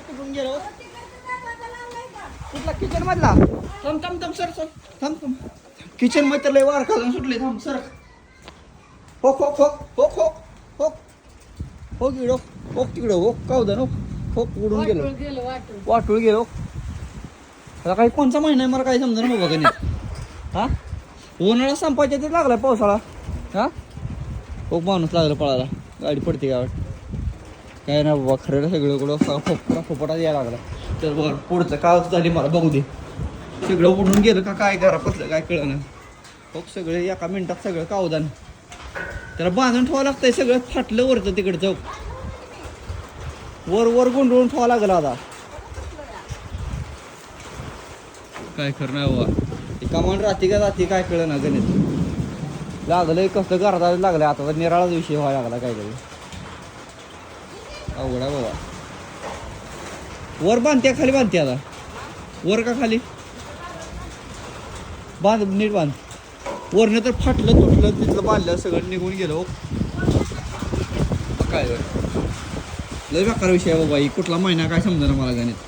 कुठून गेलो कुठला किचन मधला थांब थांब थांब सर सर थांब थांब किचन मध्ये तर लय वार खालून सुटले थांब सर हो हो हो हो हो हो हो गिडो हो तिकडं हो कावदा नो हो उडून गेलो वाटूळ गेलो आता काही कोणचा महिना आहे मला काही समजा ना बाबा गणित हा उन्हाळा संपायच्या ते लागलाय पावसाळा हा हो माणूस लागला पळायला गाडी पडते गावात काय ना बाबा खरं सगळं कुठं फोपटा यायला लागला तर बघ पुढचं काळ झाली मला बघू दे सगळं उडून गेलं का काय करा पतलं काय कळलं ना हो सगळे एका मिनिटात सगळं कावदान त्याला बांधून ठेवावं लागतंय सगळं फाटलं वरतं तिकडचं वर वर गुंडळून ठेवावं लागलं आता काय खरं नाही बाबा ती कमान राहते का जाते काय कळलं ना गणित लागलंय कसं करता लागलं आता तर निराळाच विषय व्हायला लागला काहीतरी अवघड आहे बाबा वर बांधते खाली बांधते आता वर का खाली बांध नीट बांध वरनं तर फाटलं तुटलं तिथलं बांधलं सगळं निघून गेलो काय लय बेकार विषय आहे बाबा कुठला महिना काय समजा मला गणित